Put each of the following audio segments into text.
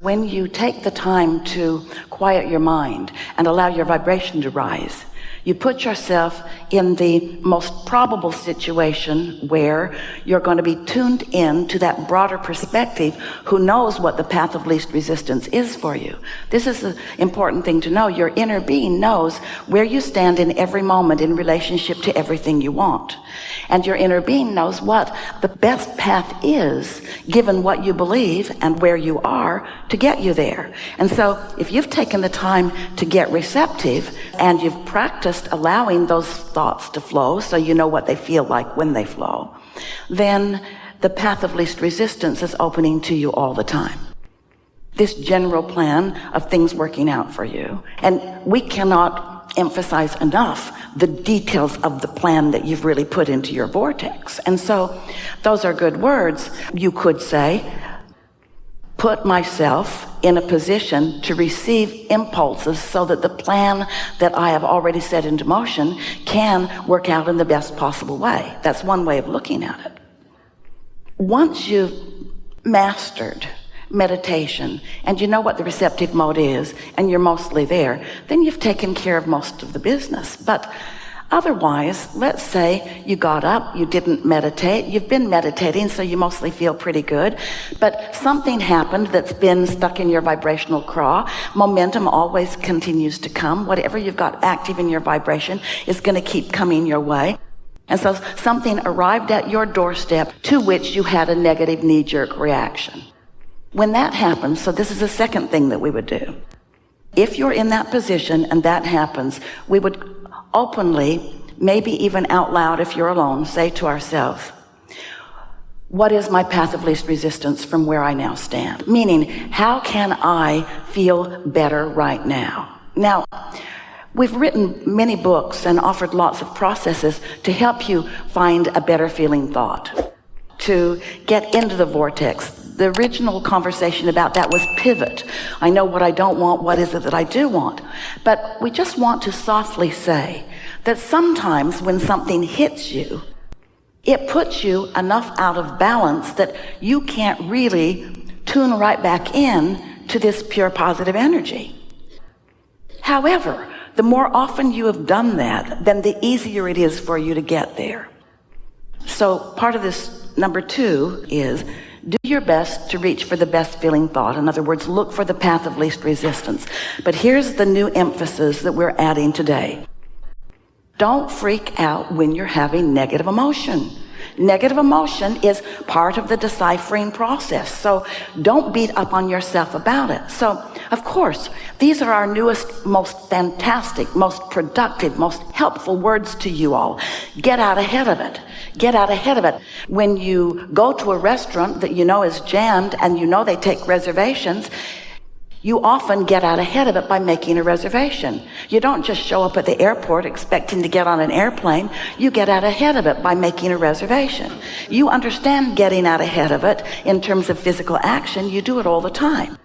When you take the time to quiet your mind and allow your vibration to rise, you put yourself in the most probable situation where you're going to be tuned in to that broader perspective who knows what the path of least resistance is for you. This is the important thing to know. Your inner being knows where you stand in every moment in relationship to everything you want. And your inner being knows what the best path is given what you believe and where you are to get you there. And so if you've taken the time to get receptive and you've practiced allowing those thoughts to flow so you know what they feel like when they flow, then the path of least resistance is opening to you all the time. This general plan of things working out for you. And we cannot emphasize enough the details of the plan that you've really put into your vortex. And so those are good words. You could say, put myself in a position to receive impulses so that the plan that I have already set into motion can work out in the best possible way. That's one way of looking at it. Once you've mastered meditation and you know what the receptive mode is and you're mostly there, then you've taken care of most of the business. But otherwise, let's say you got up, you didn't meditate, you've been meditating, so you mostly feel pretty good, but something happened that's been stuck in your vibrational craw. Momentum always continues to come. Whatever you've got active in your vibration is going to keep coming your way. And so something arrived at your doorstep to which you had a negative knee-jerk reaction. When that happens, so this is the second thing that we would do. If you're in that position and that happens, we would openly, maybe even out loud if you're alone, say to ourselves, what is my path of least resistance from where I now stand? Meaning, how can I feel better right now? Now, we've written many books and offered lots of processes to help you find a better feeling thought, to get into the vortex. The original conversation about that was pivot. I know what I don't want. What is it that I do want? But we just want to softly say that sometimes when something hits you, it puts you enough out of balance that you can't really tune right back in to this pure positive energy. However, the more often you have done that, then the easier it is for you to get there. So part of this number 2 is do your best to reach for the best feeling thought. In other words, look for the path of least resistance. But here's the new emphasis that we're adding today. Don't freak out when you're having negative emotion. Negative emotion is part of the deciphering process. So don't beat up on yourself about it. So, of course, these are our newest, most fantastic, most productive, most helpful words to you all. Get out ahead of it. Get out ahead of it. When you go to a restaurant that you know is jammed and you know they take reservations, you often get out ahead of it by making a reservation. You don't just show up at the airport expecting to get on an airplane. You get out ahead of it by making a reservation. You understand getting out ahead of it in terms of physical action. You do it all the time.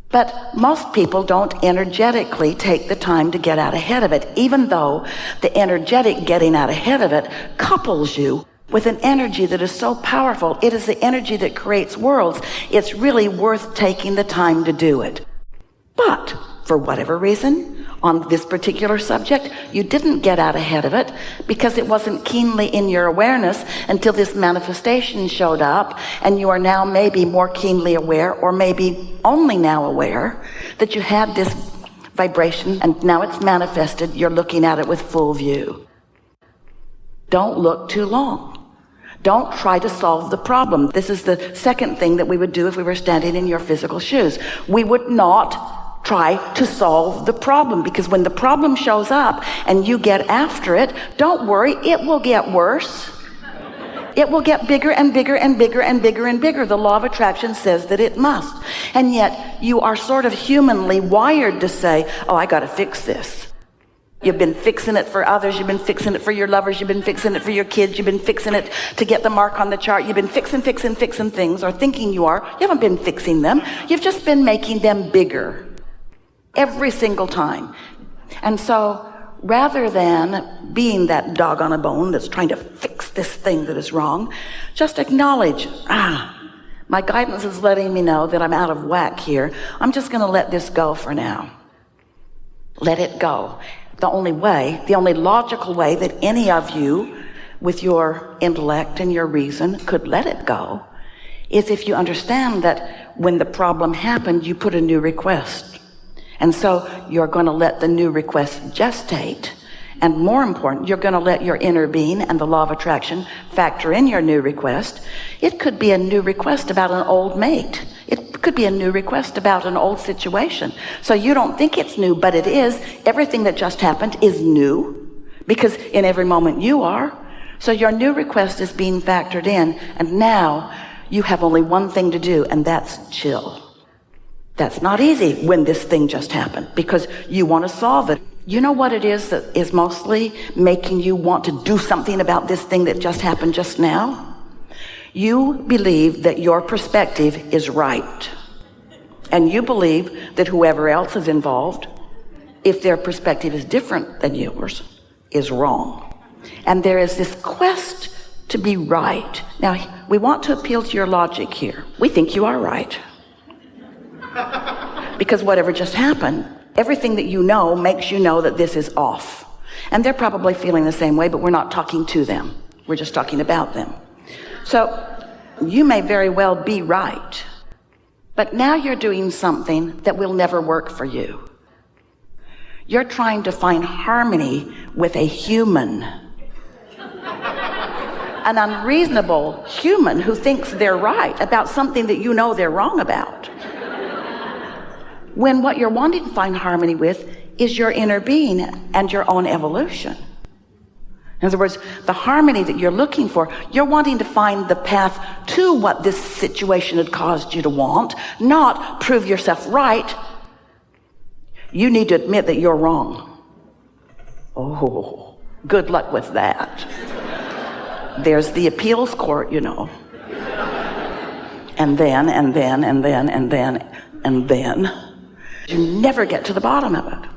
But most people don't energetically take the time to get out ahead of it, even though the energetic getting out ahead of it couples you with an energy that is so powerful. It is the energy that creates worlds. It's really worth taking the time to do it. But for whatever reason, on this particular subject, you didn't get out ahead of it because it wasn't keenly in your awareness until this manifestation showed up, and you are now maybe more keenly aware, or maybe only now aware, that you had this vibration and now it's manifested. You're looking at it with full view. Don't look too long. Don't try to solve the problem. This is the second thing that we would do if we were standing in your physical shoes. We would not try to solve the problem, because when the problem shows up and you get after it, don't worry, it will get worse. It will get bigger and bigger and bigger and bigger and bigger. The law of attraction says that it must. And yet you are sort of humanly wired to say, oh, I got to fix this. You've been fixing it for others. You've been fixing it for your lovers. You've been fixing it for your kids. You've been fixing it to get the mark on the chart. You've been fixing things, or thinking you are. You haven't been fixing them. You've just been making them bigger every single time. And so rather than being that dog on a bone that's trying to fix this thing that is wrong, just acknowledge, My guidance is letting me know that I'm out of whack here. I'm just going to let this go for now. Let it go. The only logical way that any of you with your intellect and your reason could let it go is if you understand that when the problem happened, you put a new request. And so you're going to let the new request gestate. And more important, you're going to let your inner being and the law of attraction factor in your new request. It could be a new request about an old mate. It could be a new request about an old situation. So you don't think it's new, but it is. Everything that just happened is new because in every moment you are. So your new request is being factored in. And now you have only one thing to do, and that's chill. That's not easy when this thing just happened because you want to solve it. You know what it is that is mostly making you want to do something about this thing that just happened just now? You believe that your perspective is right. And you believe that whoever else is involved, if their perspective is different than yours, is wrong. And there is this quest to be right. Now, we want to appeal to your logic here. We think you are right. Because whatever just happened, everything that you know makes you know that this is off. And they're probably feeling the same way, but we're not talking to them. We're just talking about them. So you may very well be right, but now you're doing something that will never work for you. You're trying to find harmony with a human, an unreasonable human who thinks they're right about something that you know they're wrong about. When what you're wanting to find harmony with is your inner being and your own evolution. In other words, the harmony that you're looking for, you're wanting to find the path to what this situation had caused you to want, not prove yourself right. You need to admit that you're wrong. Oh, good luck with that. There's the appeals court, you know. And then. You never get to the bottom of it.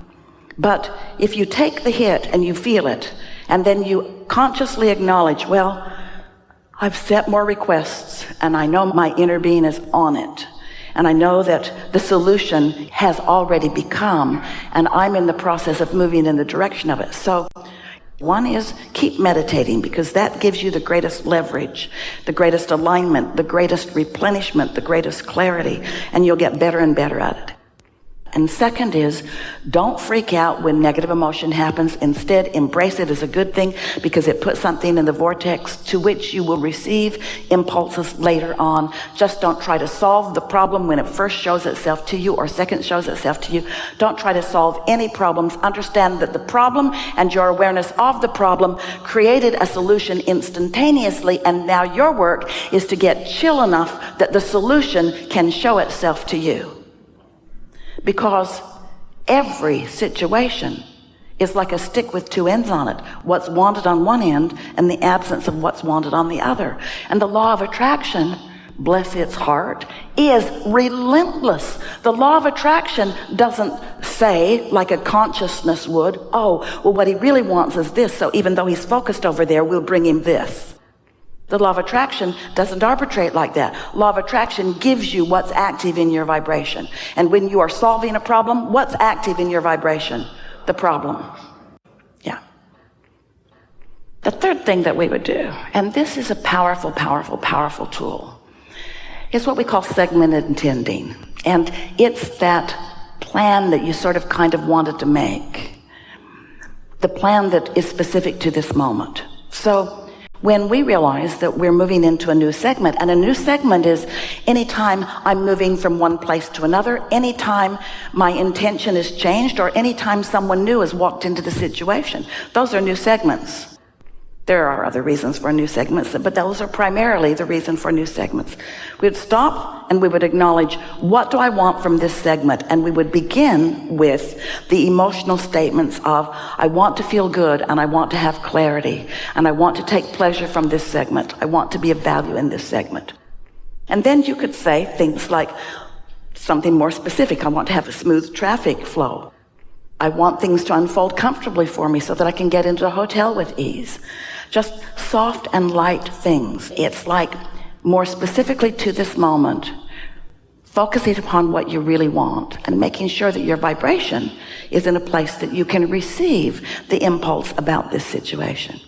But if you take the hit and you feel it, and then you consciously acknowledge, well, I've set more requests, and I know my inner being is on it. And I know that the solution has already become, and I'm in the process of moving in the direction of it. So one is keep meditating, because that gives you the greatest leverage, the greatest alignment, the greatest replenishment, the greatest clarity, and you'll get better and better at it. And second is, don't freak out when negative emotion happens. Instead, embrace it as a good thing because it puts something in the vortex to which you will receive impulses later on. Just don't try to solve the problem when it first shows itself to you or second shows itself to you. Don't try to solve any problems. Understand that the problem and your awareness of the problem created a solution instantaneously, and now your work is to get chill enough that the solution can show itself to you. Because every situation is like a stick with two ends on it. What's wanted on one end and the absence of what's wanted on the other. And the law of attraction, bless its heart, is relentless. The law of attraction doesn't say, like a consciousness would, oh, well, what he really wants is this, so even though he's focused over there, we'll bring him this. The law of attraction doesn't arbitrate like that. Law of attraction gives you what's active in your vibration. And when you are solving a problem, what's active in your vibration? The problem. Yeah. The third thing that we would do, and this is a powerful, powerful, powerful tool, is what we call segmented intending. And it's that plan that you sort of kind of wanted to make. The plan that is specific to this moment. So when we realize that we're moving into a new segment, and a new segment is anytime I'm moving from one place to another, anytime my intention is changed, or anytime someone new has walked into the situation. Those are new segments. There are other reasons for new segments, but those are primarily the reason for new segments. We would stop and we would acknowledge, what do I want from this segment? And we would begin with the emotional statements of, I want to feel good, and I want to have clarity, and I want to take pleasure from this segment. I want to be of value in this segment. And then you could say things like something more specific. I want to have a smooth traffic flow. I want things to unfold comfortably for me so that I can get into a hotel with ease. Just soft and light things. It's like more specifically to this moment, focusing upon what you really want and making sure that your vibration is in a place that you can receive the impulse about this situation.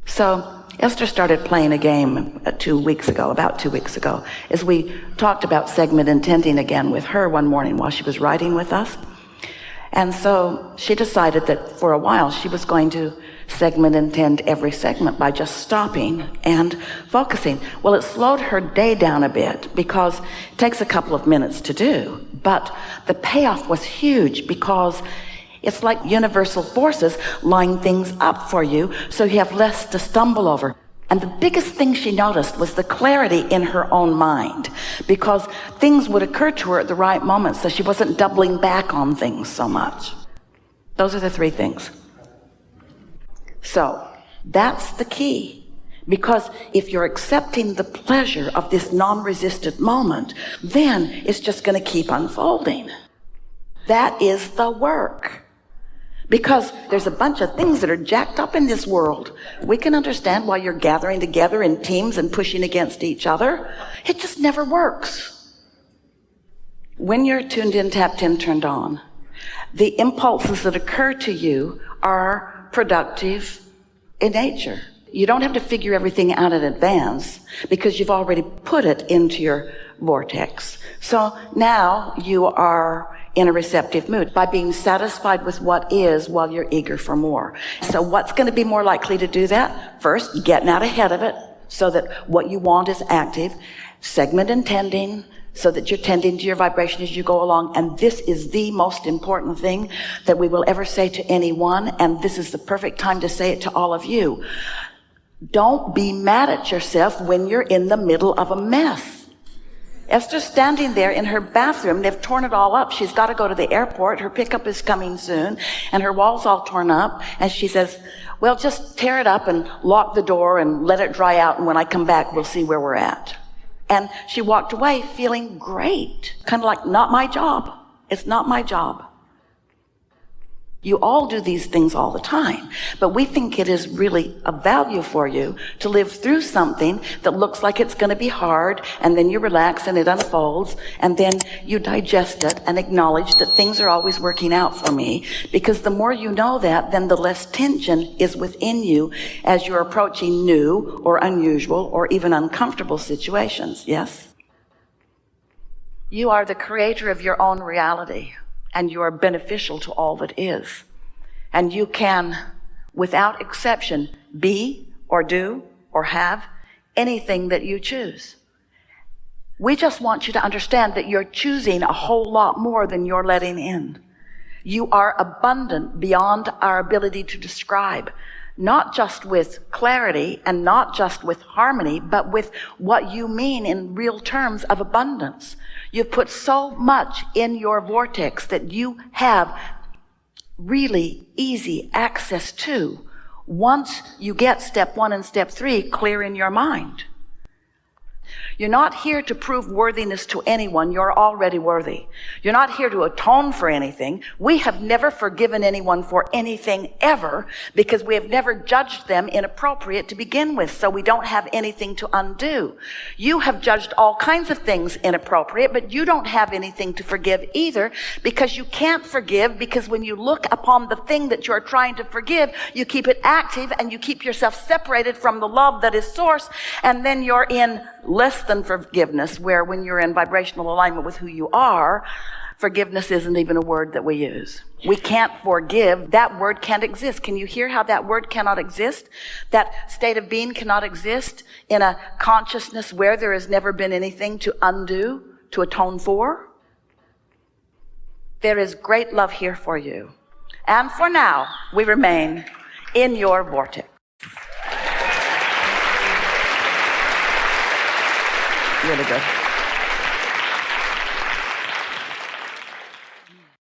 So Esther started playing a game about 2 weeks ago, as we talked about segment intending again with her one morning while she was writing with us. And so she decided that for a while she was going to segment intend every segment by just stopping and focusing. Well, it slowed her day down a bit because it takes a couple of minutes to do, but the payoff was huge because it's like universal forces line things up for you so you have less to stumble over. And the biggest thing she noticed was the clarity in her own mind, because things would occur to her at the right moment, so she wasn't doubling back on things so much. Those are the 3 things. So that's the key, because if you're accepting the pleasure of this non-resistant moment, then it's just going to keep unfolding. That is the work. Because there's a bunch of things that are jacked up in this world. We can understand why you're gathering together in teams and pushing against each other. It just never works. When you're tuned in, tapped in, turned on, the impulses that occur to you are productive in nature. You don't have to figure everything out in advance because you've already put it into your vortex. So now you are in a receptive mood by being satisfied with what is while you're eager for more. So what's going to be more likely to do that? First, getting out ahead of it so that what you want is active. Segment intending so that you're tending to your vibration as you go along. And this is the most important thing that we will ever say to anyone. And this is the perfect time to say it to all of you. Don't be mad at yourself when you're in the middle of a mess. Esther's standing there in her bathroom. They've torn it all up. She's got to go to the airport. Her pickup is coming soon, and her wall's all torn up. And she says, well, just tear it up and lock the door and let it dry out, and when I come back, we'll see where we're at. And she walked away feeling great. Kind of like, not my job. It's not my job. You all do these things all the time, but we think it is really of value for you to live through something that looks like it's going to be hard, and then you relax and it unfolds, and then you digest it and acknowledge that things are always working out for me, because the more you know that, then the less tension is within you as you're approaching new or unusual or even uncomfortable situations. Yes? You are the creator of your own reality. And you are beneficial to all that is. And you can, without exception, be or do or have anything that you choose. We just want you to understand that you're choosing a whole lot more than you're letting in. You are abundant beyond our ability to describe, not just with clarity and not just with harmony, but with what you mean in real terms of abundance. You've put so much in your vortex that you have really easy access to once you get step 1 and step 3 clear in your mind. You're not here to prove worthiness to anyone. You're already worthy. You're not here to atone for anything. We have never forgiven anyone for anything ever because we have never judged them inappropriate to begin with, so we don't have anything to undo. You have judged all kinds of things inappropriate, but you don't have anything to forgive either, because you can't forgive, because when you look upon the thing that you're trying to forgive, you keep it active and you keep yourself separated from the love that is source, and then you're in less than forgiveness, where when you're in vibrational alignment with who you are, forgiveness isn't even a word that we use. We can't forgive. That word can't exist. Can you hear how that word cannot exist? That state of being cannot exist in a consciousness where there has never been anything to undo, to atone for. There is great love here for you. And for now, we remain in your vortex. Really good.